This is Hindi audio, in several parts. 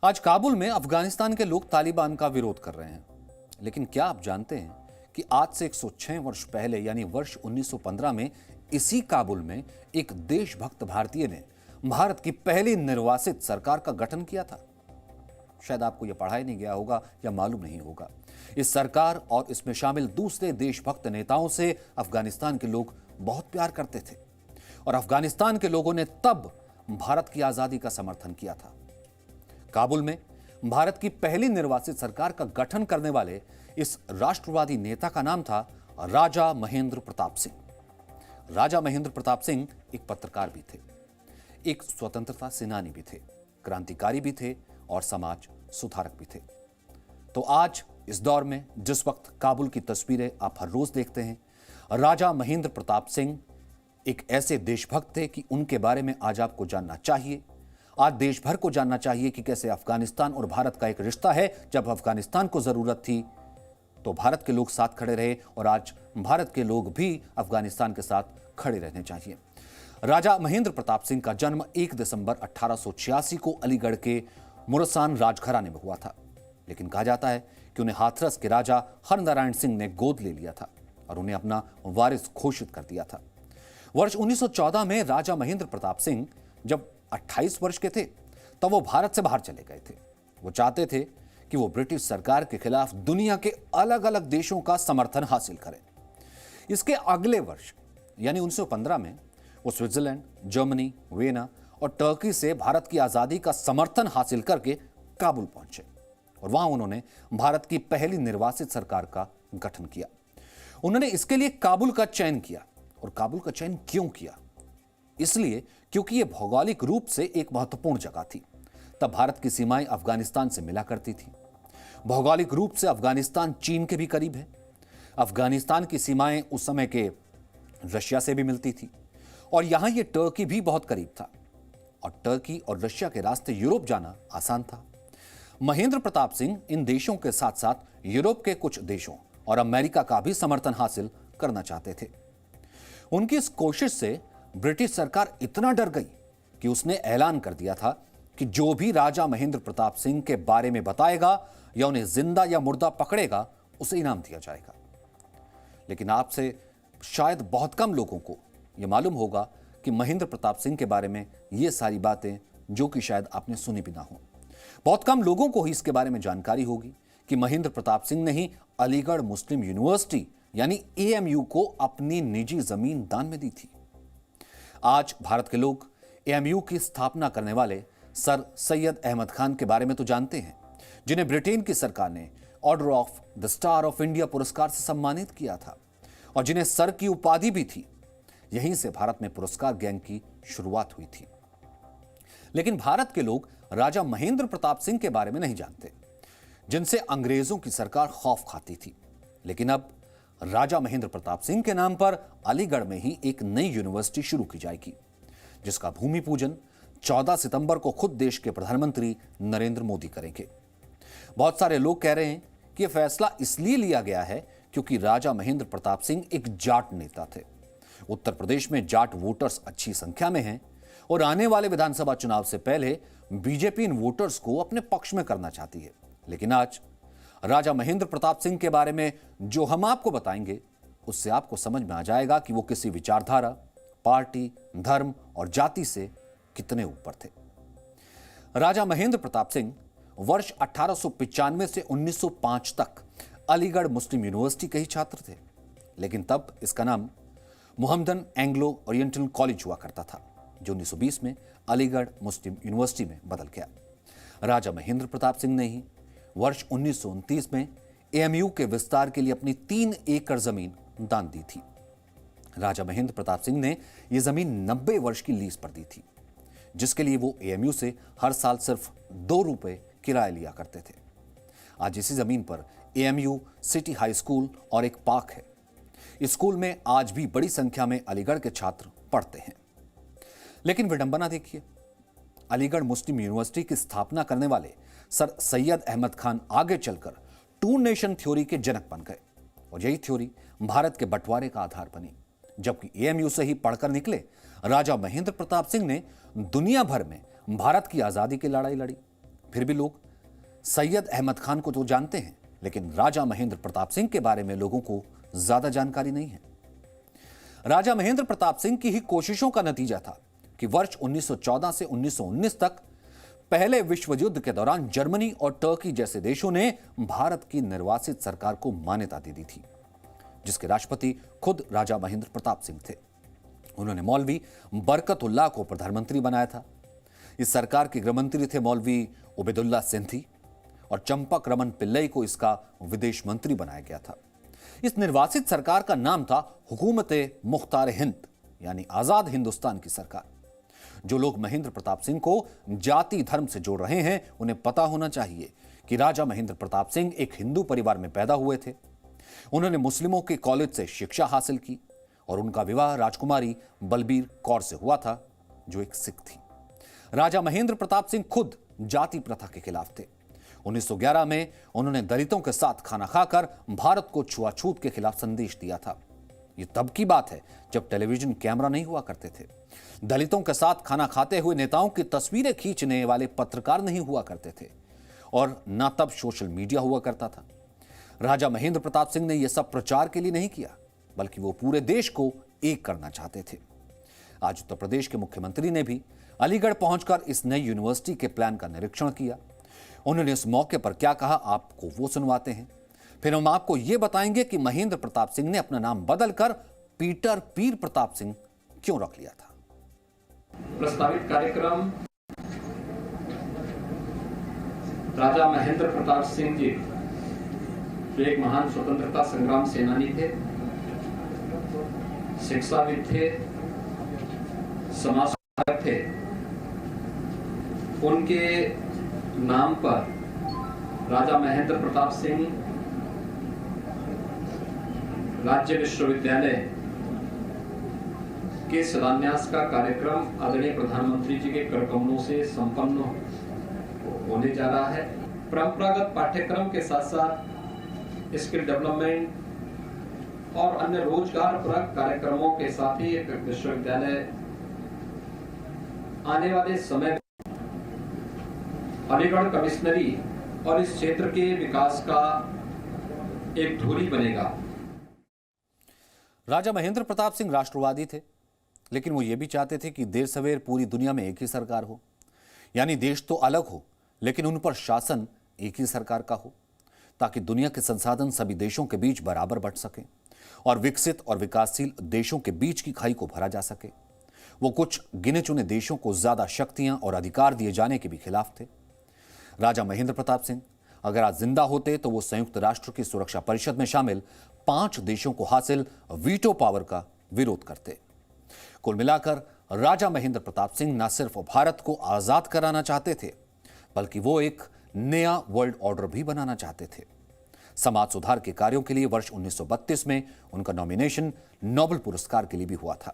आज काबुल में अफगानिस्तान के लोग तालिबान का विरोध कर रहे हैं। लेकिन क्या आप जानते हैं कि आज से 106 वर्ष पहले यानी वर्ष 1915 में इसी काबुल में एक देशभक्त भारतीय ने भारत की पहली निर्वासित सरकार का गठन किया था। शायद आपको यह पढ़ा ही नहीं गया होगा या मालूम नहीं होगा। इस सरकार और इसमें शामिल दूसरे देशभक्त नेताओं से अफगानिस्तान के लोग बहुत प्यार करते थे और अफगानिस्तान के लोगों ने तब भारत की आजादी का समर्थन किया था। काबुल में भारत की पहली निर्वासित सरकार का गठन करने वाले इस राष्ट्रवादी नेता का नाम था राजा महेंद्र प्रताप सिंह। राजा महेंद्र प्रताप सिंह एक पत्रकार भी थे, एक स्वतंत्रता सेनानी भी थे, क्रांतिकारी भी थे और समाज सुधारक भी थे। तो आज इस दौर में जिस वक्त काबुल की तस्वीरें आप हर रोज देखते हैं, राजा महेंद्र प्रताप सिंह एक ऐसे देशभक्त थे कि उनके बारे में आज आपको जानना चाहिए। आज देश भर को जानना चाहिए कि कैसे अफगानिस्तान और भारत का एक रिश्ता है। जब अफगानिस्तान को जरूरत थी तो भारत के लोग साथ खड़े रहे और आज भारत के लोग भी अफगानिस्तान के साथ खड़े रहने चाहिए। राजा महेंद्र प्रताप सिंह का जन्म 1 दिसंबर 1886 को अलीगढ़ के मुरसान राजघराने में हुआ था। लेकिन कहा जाता है कि उन्हें हाथरस के राजा हरनारायण सिंह ने गोद ले लिया था और उन्हें अपना वारिस घोषित कर दिया था। वर्ष 1914 में राजा महेंद्र प्रताप सिंह जब 28 वर्ष के थे तब वो भारत से बाहर चले गए थे। वो चाहते थे कि वो ब्रिटिश सरकार के खिलाफ दुनिया के अलग अलग देशों का समर्थन हासिल करें। इसके अगले वर्ष यानी 1915 में वो स्विट्जरलैंड, जर्मनी, वियना और टर्की से भारत की आजादी का समर्थन हासिल करके काबुल पहुंचे और वहां उन्होंने भारत की पहली निर्वासित सरकार का गठन किया। उन्होंने इसके लिए काबुल का चयन किया। और काबुल का चयन क्यों किया? इसलिए क्योंकि यह भौगोलिक रूप से एक महत्वपूर्ण जगह थी। तब भारत की सीमाएं अफगानिस्तान से मिला करती थी। भौगोलिक रूप से अफगानिस्तान चीन के भी करीब है। अफगानिस्तान की सीमाएं उस समय के रशिया से भी मिलती थी और यहां यह टर्की भी बहुत करीब था और टर्की और रशिया के रास्ते यूरोप जाना आसान था। महेंद्र प्रताप सिंह इन देशों के साथ साथ यूरोप के कुछ देशों और अमेरिका का भी समर्थन हासिल करना चाहते थे। उनकी इस कोशिश से ब्रिटिश सरकार इतना डर गई कि उसने ऐलान कर दिया था कि जो भी राजा महेंद्र प्रताप सिंह के बारे में बताएगा या उन्हें जिंदा या मुर्दा पकड़ेगा उसे इनाम दिया जाएगा। लेकिन आपसे शायद बहुत कम लोगों को यह मालूम होगा कि महेंद्र प्रताप सिंह के बारे में ये सारी बातें जो कि शायद आपने सुनी भी ना हो। बहुत कम लोगों को ही इसके बारे में जानकारी होगी कि महेंद्र प्रताप सिंह ने ही अलीगढ़ मुस्लिम यूनिवर्सिटी यानी एएमयू को अपनी निजी जमीन दान में दी थी। आज भारत के लोग एएमयू की स्थापना करने वाले सर सैयद अहमद खान के बारे में तो जानते हैं, जिन्हें ब्रिटेन की सरकार ने order of the star of India पुरस्कार से सम्मानित किया था और जिन्हें सर की उपाधि भी थी। यहीं से भारत में पुरस्कार गैंग की शुरुआत हुई थी। लेकिन भारत के लोग राजा महेंद्र प्रताप सिंह के बारे में नहीं जानते, जिनसे अंग्रेजों की सरकार खौफ खाती थी। लेकिन अब राजा महेंद्र प्रताप सिंह के नाम पर अलीगढ़ में ही एक नई यूनिवर्सिटी शुरू की जाएगी, जिसका भूमि पूजन 14 सितंबर को खुद देश के प्रधानमंत्री नरेंद्र मोदी करेंगे। बहुत सारे लोग कह रहे हैं कि यह फैसला इसलिए लिया गया है क्योंकि राजा महेंद्र प्रताप सिंह एक जाट नेता थे। उत्तर प्रदेश में जाट वोटर्स अच्छी संख्या में हैं और आने वाले विधानसभा चुनाव से पहले बीजेपी इन वोटर्स को अपने पक्ष में करना चाहती है। लेकिन आज राजा महेंद्र प्रताप सिंह के बारे में जो हम आपको बताएंगे उससे आपको समझ में आ जाएगा कि वो किसी विचारधारा, पार्टी, धर्म और जाति से कितने ऊपर थे। राजा महेंद्र प्रताप सिंह वर्ष 1895 से 1905 तक अलीगढ़ मुस्लिम यूनिवर्सिटी के ही छात्र थे। लेकिन तब इसका नाम मुहम्मदन एंग्लो ओरिएंटल कॉलेज हुआ करता था, जो 1920 में अलीगढ़ मुस्लिम यूनिवर्सिटी में बदल गया। राजा महेंद्र प्रताप सिंह ने ही वर्ष 1929 में एएमयू के विस्तार के लिए अपनी 3 एकड़ जमीन दान दी थी। राजा महेंद्र प्रताप सिंह ने यह जमीन 90 वर्ष की लीज पर दी थी, जिसके लिए वो एएमयू से हर साल सिर्फ 2 रुपए किराया लिया करते थे। आज इसी जमीन पर एएमयू सिटी हाई स्कूल और एक पार्क है। इस स्कूल में आज भी बड़ी संख्या में अलीगढ़ के छात्र पढ़ते हैं। लेकिन विडंबना देखिए, अलीगढ़ मुस्लिम यूनिवर्सिटी की स्थापना करने वाले सर सैयद अहमद खान आगे चलकर टू नेशन थ्योरी के जनक बन गए और यही थ्योरी भारत के बंटवारे का आधार बनी। जबकि एएमयू से ही पढ़कर निकले राजा महेंद्र प्रताप सिंह ने दुनिया भर में भारत की आजादी की लड़ाई लड़ी। फिर भी लोग सैयद अहमद खान को तो जानते हैं, लेकिन राजा महेंद्र प्रताप सिंह के बारे में लोगों को ज्यादा जानकारी नहीं है। राजा महेंद्र प्रताप सिंह की ही कोशिशों का नतीजा था कि वर्ष 1914 से 1919 तक पहले विश्व युद्ध के दौरान जर्मनी और टर्की जैसे देशों ने भारत की निर्वासित सरकार को मान्यता दे दी थी, जिसके राष्ट्रपति खुद राजा महेंद्र प्रताप सिंह थे। उन्होंने मौलवी बरकतुल्लाह को प्रधानमंत्री बनाया था। इस सरकार के गृहमंत्री थे मौलवी उबैदुल्लाह सिंधी और चंपक रमन पिल्लई को इसका विदेश मंत्री बनाया गया था। इस निर्वासित सरकार का नाम था हुकूमत मुख्तार हिंद, यानी आजाद हिंदुस्तान की सरकार। जो लोग महेंद्र प्रताप सिंह को जाति धर्म से जोड़ रहे हैं, उन्हें पता होना चाहिए कि राजा महेंद्र प्रताप सिंह एक हिंदू परिवार में पैदा हुए थे। उन्होंने मुस्लिमों के कॉलेज से शिक्षा हासिल की और उनका विवाह राजकुमारी बलबीर कौर से हुआ था, जो एक सिख थी। राजा महेंद्र प्रताप सिंह खुद जाति प्रथा के खिलाफ थे। 1911 में उन्होंने दलितों के साथ खाना खाकर भारत को छुआछूत के खिलाफ संदेश दिया था। यह तब की बात है जब टेलीविजन कैमरा नहीं हुआ करते थे। दलितों के साथ खाना खाते हुए नेताओं की तस्वीरें खींचने वाले पत्रकार नहीं हुआ करते थे और न तब सोशल मीडिया हुआ करता था। राजा महेंद्र प्रताप सिंह ने यह सब प्रचार के लिए नहीं किया, बल्कि वो पूरे देश को एक करना चाहते थे। आज उत्तर प्रदेश के मुख्यमंत्री ने भी अलीगढ़ पहुंचकर इस नई यूनिवर्सिटी के प्लान का निरीक्षण किया। उन्होंने इस मौके पर क्या कहा, आपको वो सुनवाते हैं। फिर हम आपको यह बताएंगे कि महेंद्र प्रताप सिंह ने अपना नाम बदलकर पीटर पीर प्रताप सिंह क्यों रख लिया था। प्रस्तावित कार्यक्रम राजा महेंद्र प्रताप सिंह जी, जो एक महान स्वतंत्रता संग्राम सेनानी थे, शिक्षाविद थे, समाज सुधारक थे, उनके नाम पर राजा महेंद्र प्रताप सिंह राज्य विश्वविद्यालय के शिलान्यास का कार्यक्रम आदरणीय प्रधानमंत्री जी के कर कमलों से संपन्न होने जा रहा है। परंपरागत पाठ्यक्रम के साथ साथ स्किल डेवलपमेंट और अन्य रोजगारपरक कार्यक्रमों के साथ ही एक विश्वविद्यालय आने वाले समय में अलीगढ़ कमिश्नरी और इस क्षेत्र के विकास का एक धुरी बनेगा। राजा महेंद्र प्रताप सिंह राष्ट्रवादी थे, लेकिन वो ये भी चाहते थे कि देर सवेर पूरी दुनिया में एक ही सरकार हो, यानी देश तो अलग हो लेकिन उन पर शासन एक ही सरकार का हो, ताकि दुनिया के संसाधन सभी देशों के बीच बराबर बंट सकें और विकसित और विकासशील देशों के बीच की खाई को भरा जा सके। वो कुछ गिने चुने देशों को ज्यादा शक्तियां और अधिकार दिए जाने के भी खिलाफ थे। राजा महेंद्र प्रताप सिंह अगर आज जिंदा होते तो वो संयुक्त राष्ट्र की सुरक्षा परिषद में शामिल 5 देशों को हासिल वीटो पावर का विरोध करते। कुल मिलाकर राजा महेंद्र प्रताप सिंह न सिर्फ भारत को आजाद कराना चाहते थे, बल्कि वो एक नया वर्ल्ड ऑर्डर भी बनाना चाहते थे। समाज सुधार के कार्यों के लिए वर्ष 1932 में उनका नॉमिनेशन नोबेल पुरस्कार के लिए भी हुआ था।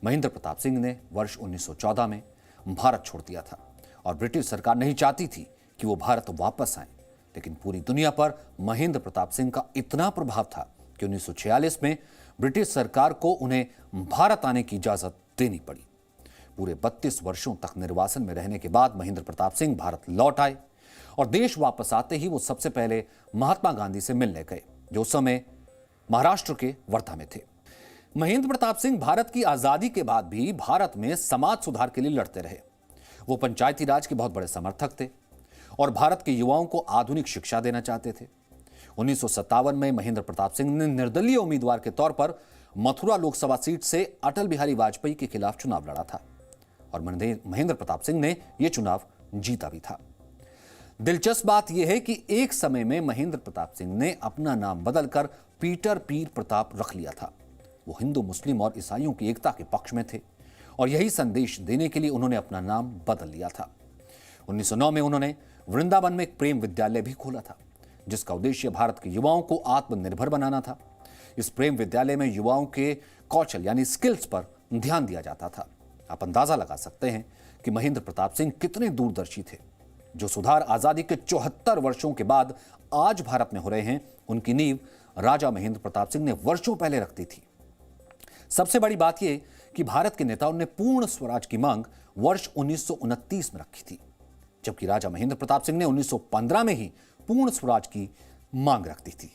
महेंद्र प्रताप सिंह ने वर्ष 1914 में भारत छोड़ दिया था और ब्रिटिश सरकार नहीं चाहती थी कि वो भारत वापस आए, लेकिन पूरी दुनिया पर महेंद्र प्रताप सिंह का इतना प्रभाव था कि 1946 में ब्रिटिश सरकार को उन्हें भारत आने की इजाजत देनी पड़ी। पूरे 32 वर्षों तक निर्वासन में रहने के बाद महेंद्र प्रताप सिंह भारत लौट आए और देश वापस आते ही वो सबसे पहले महात्मा गांधी से मिलने गए, जो उस समय महाराष्ट्र के वर्धा में थे। महेंद्र प्रताप सिंह भारत की आजादी के बाद भी भारत में समाज सुधार के लिए लड़ते रहे। वो पंचायती राज के बहुत बड़े समर्थक थे और भारत के युवाओं को आधुनिक शिक्षा देना चाहते थे। 1957 में महेंद्र प्रताप सिंह ने निर्दलीय उम्मीदवार के तौर पर मथुरा लोकसभा सीट से अटल बिहारी वाजपेयी के खिलाफ चुनाव लड़ा था और महेंद्र प्रताप सिंह ने यह चुनाव जीता भी था। दिलचस्प बात यह है कि एक समय में महेंद्र प्रताप सिंह ने अपना नाम बदलकर पीटर पीर प्रताप रख लिया था। वो हिंदू, मुस्लिम और ईसाइयों की एकता के पक्ष में थे और यही संदेश देने के लिए उन्होंने अपना नाम बदल लिया था। 1909 में उन्होंने वृंदावन में एक प्रेम विद्यालय भी खोला था, जिसका उद्देश्य भारत के युवाओं को आत्मनिर्भर बनाना था। इस प्रेम विद्यालय में युवाओं के कौशल यानी स्किल्स पर ध्यान दिया जाता था। आप अंदाजा लगा सकते हैं कि महेंद्र प्रताप सिंह कितने दूरदर्शी थे। जो सुधार आजादी के 74 वर्षों के बाद आज भारत में हो रहे हैं, उनकी नींव राजा महेंद्र प्रताप सिंह ने वर्षों पहले रख दी थी। सबसे बड़ी बात यह कि भारत के नेताओं ने पूर्ण स्वराज की मांग वर्ष 1929 में रखी थी। जबकि राजा महेंद्र प्रताप सिंह ने 1915 में ही पूर्ण स्वराज की मांग रख दी थी।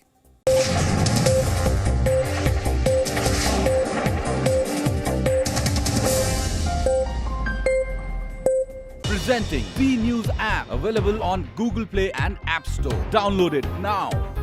Presenting B News app, available on Google Play and App Store. Download it now.